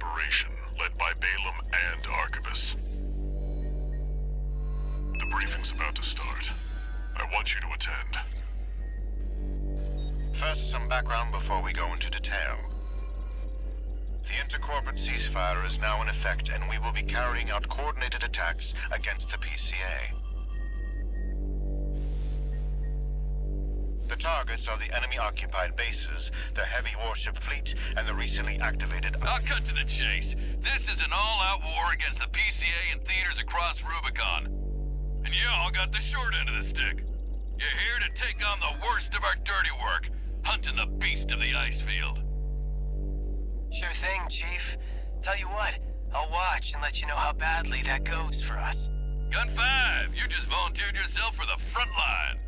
operation led by Balaam and Archibus. The briefing's about to start. I want you to attend. First, some background before we go into detail. The intercorporate ceasefire is now in effect, and we will be carrying out coordinated attacks against the PCA. The targets are the enemy-occupied bases, the heavy warship fleet, and the recently activated... I'll cut to the chase. This is an all-out war against the PCA and theaters across Rubicon. And y'all got the short end of the stick. You're here to take on the worst of our dirty work, hunting the beast of the ice field. Sure thing, Chief. Tell you what, I'll watch and let you know how badly that goes for us. Gun 5, you just volunteered yourself for the front line.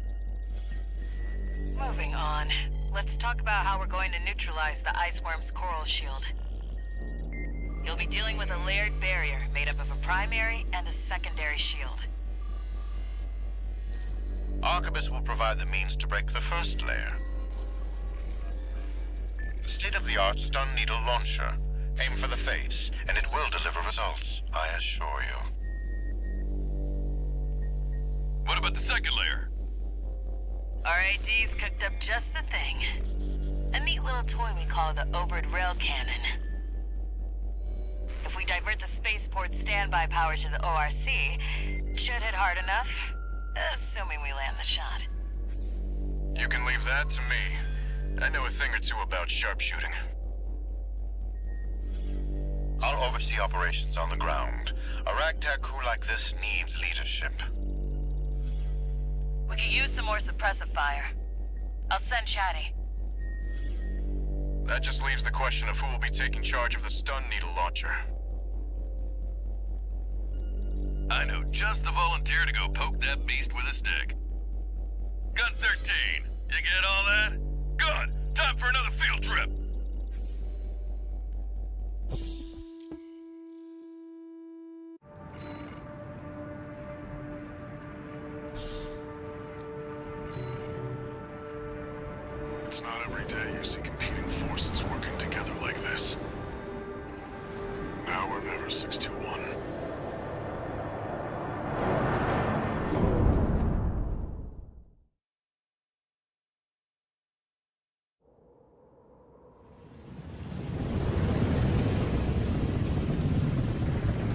Moving on. Let's talk about how we're going to neutralize the iceworm's coral shield. You'll be dealing with a layered barrier made up of a primary and a secondary shield. Archibus will provide the means to break the first layer. The state-of-the-art stun needle launcher. Aim for the face, and it will deliver results, I assure you. What about the second layer? RAD's cooked up just the thing. A neat little toy we call the overhead rail cannon. If we divert the spaceport standby power to the ORC, it should hit hard enough, assuming we land the shot. You can leave that to me. I know a thing or two about sharpshooting. I'll oversee operations on the ground. A ragtag crew like this needs leadership. We could use some more suppressive fire. I'll send Chatty. That just leaves the question of who will be taking charge of the stun needle launcher. I know just the volunteer to go poke that beast with a stick. Gun 13, you get all that? Good! Time for another field trip! It's not every day you see competing forces working together like this. Now or never, 621.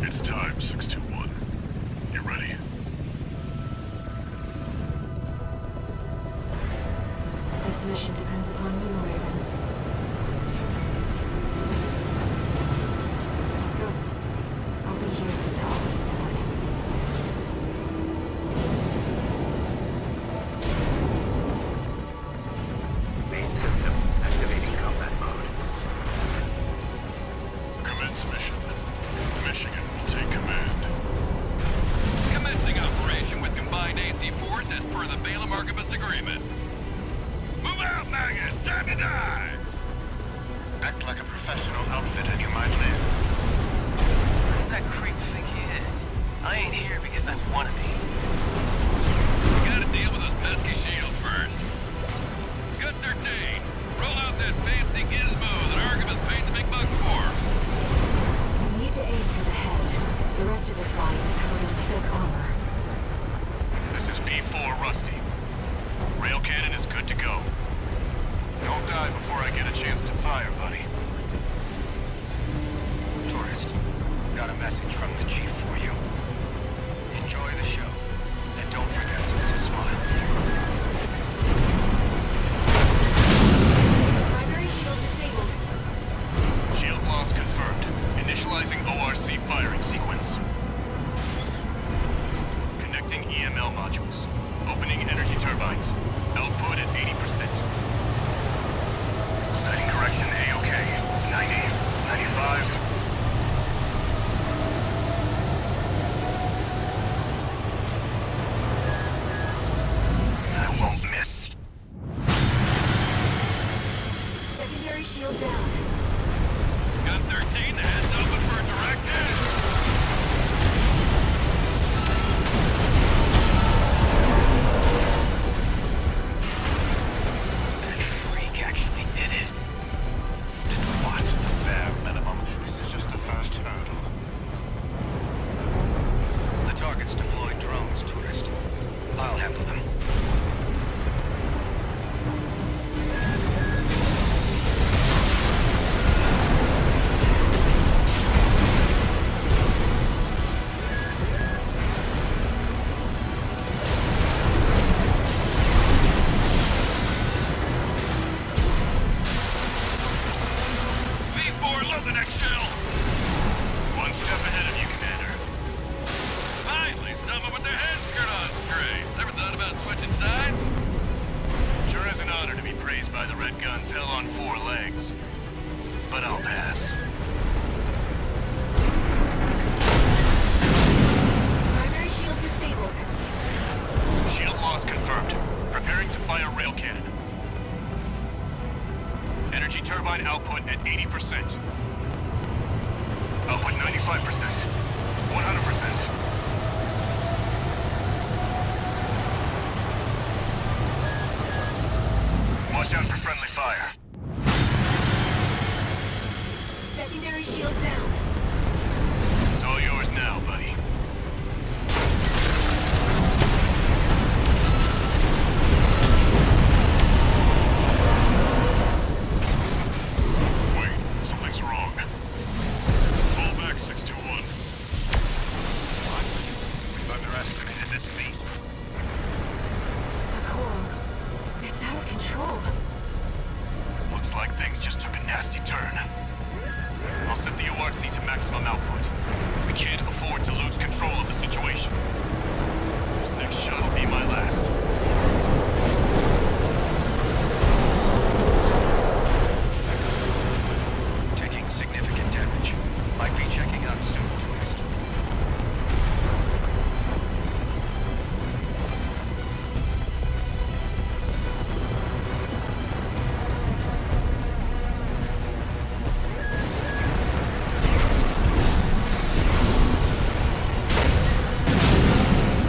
It's time, 621. You ready? This mission depends upon you, Raven. Let's go. I'll be here to offer support. Main system activating combat mode. Commence mission. Michigan will take command. Commencing operation with combined AC force as per the Balaam Archibus agreement. Move out, maggots! Time to die! Act like a professional outfit and you might live. Who does that creep think he is? I ain't here because I want to be. We gotta deal with those pesky shields first. Gun 13, roll out that fancy gizmo that Archibus paid the big bucks for. We need to aim for the head. The rest of its body is covered in thick armor. This is V4 Rusty. Rail cannon is good to go. Don't die before I get a chance to fire, buddy. Tourist, got a message from the Chief for you. Enjoy the show, and don't forget to smile. Primary shield disabled. Shield loss confirmed. Initializing ORC firing sequence. Connecting EML modules. Opening energy turbines. Output at 80%. Sighting correction A-OK. 90, 95. I won't miss. Secondary shield down. Gun 13, the head's open for a direct hit. That freak actually did it. Didn't watch the bare minimum. This is just a honor to be praised by the Red Gun's hell on 4 legs. But I'll pass. Primary shield disabled. Shield loss confirmed. Preparing to fire rail cannon. Energy turbine output at 80%. Output 95%. 100%. Watch out for friendly fire. Secondary shield down. It's all yours now, buddy. Wait, something's wrong. Fall back, 621. What? We've underestimated this beast. The coral. It's out of control. Looks like things just took a nasty turn. I'll set the ORC to maximum output. We can't afford to lose control of the situation. This next shot will be my last. Taking significant damage. Might be checking out soon, tourist.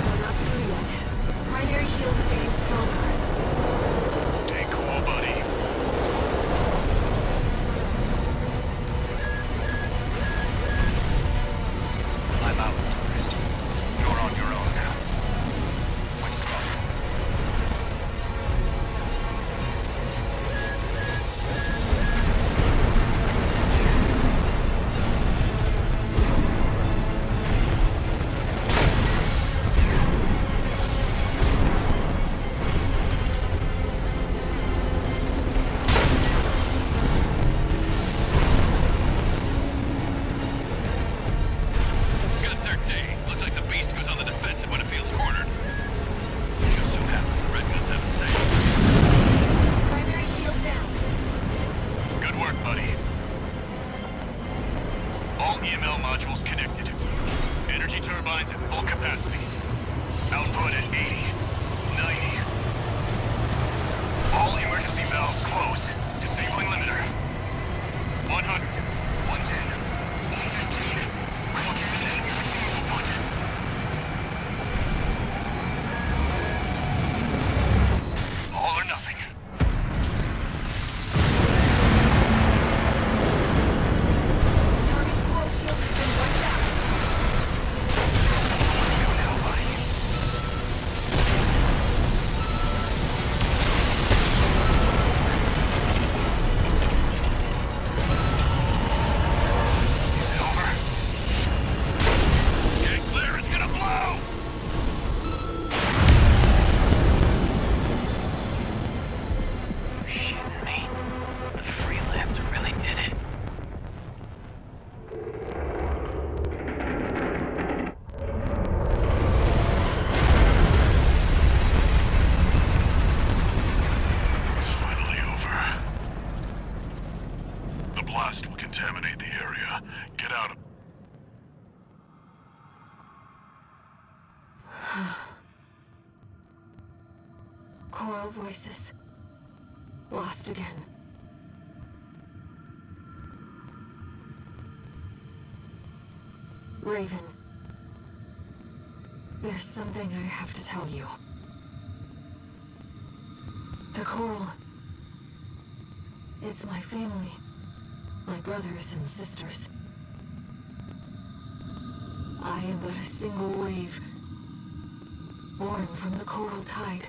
We're not through yet. Its primary shield is getting stronger. Stay cool, buddy. I'm out, tourist. You're on your own now. Withdraw. Got 13. Looks like the beast goes on the defensive when it feels cornered. Just so happens the Red Guns have a safe. Primary shield down. Good work, buddy. All EML modules connected. Energy turbines at full capacity. Output at 80, 90. All emergency valves closed. Disabling limiter. 100, 110, 115. Rail cannon and everything output. All or nothing. Target's coral shield has been wiped out. You now, buddy. Is it over? Get clear, it's gonna blow! You shitting me? The freelancer really did it. It's finally over. The blast will contaminate the area. Get out of... Coral voices. Lost again. Raven. There's something I have to tell you. The coral. It's my family. My brothers and sisters. I am but a single wave. Born from the coral tide.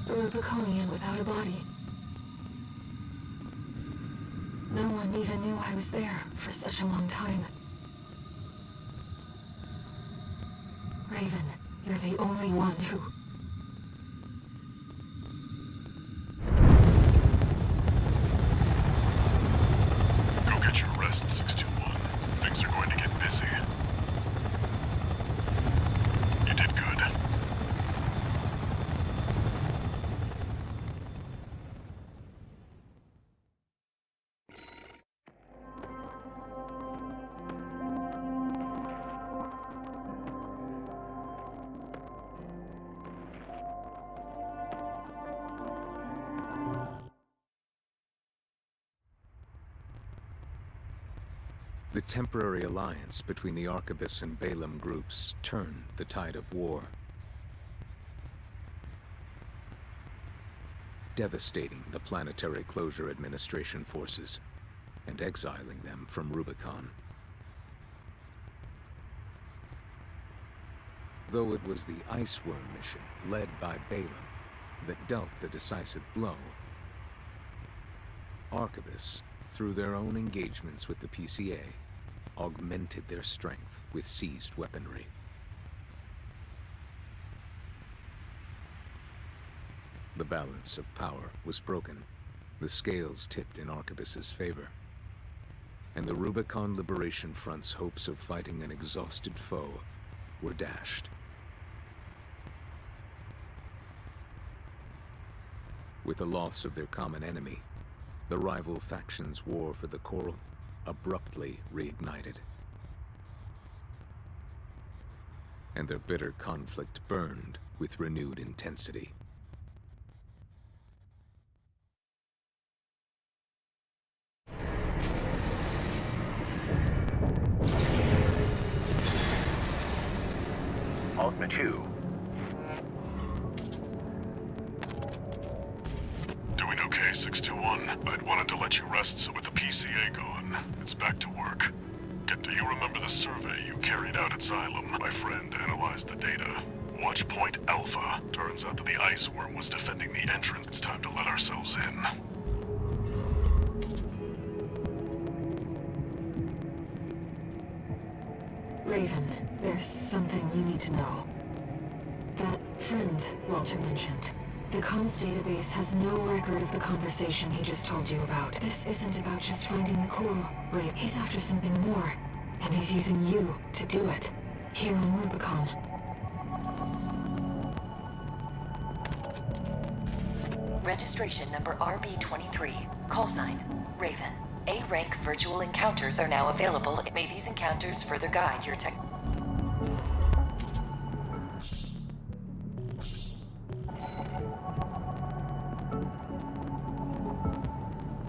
A Rubiconian without a body. No one even knew I was there for such a long time. Raven, you're the only one who... Go get your rest, 621. Things are going to get busy. You did good. The temporary alliance between the Arquebus and Balaam groups turned the tide of war, devastating the Planetary Closure Administration forces and exiling them from Rubicon. Though it was the Iceworm mission, led by Balaam, that dealt the decisive blow, Arquebus, through their own engagements with the PCA, augmented their strength with seized weaponry. The balance of power was broken. The scales tipped in Arquebus's favor, and the Rubicon Liberation Front's hopes of fighting an exhausted foe were dashed. With the loss of their common enemy, the rival factions' war for the Coral abruptly reignited, and their bitter conflict burned with renewed intensity. Alpha 2. Doing okay, 621. I'd wanted to let you rest, so with the PCA gone, it's back to work. Do you remember the survey you carried out at Xylem? My friend analyzed the data. Watch Point Alpha. Turns out that the Iceworm was defending the entrance. It's time to let ourselves in. Raven, there's something you need to know. That friend Walter mentioned. The comms database has no record of the conversation he just told you about. This isn't about just finding the coral. Wait, he's after something more. And he's using you to do it. Here on Rubicon. Registration number RB23. Call sign, Raven. A-rank virtual encounters are now available. May these encounters further guide your tech...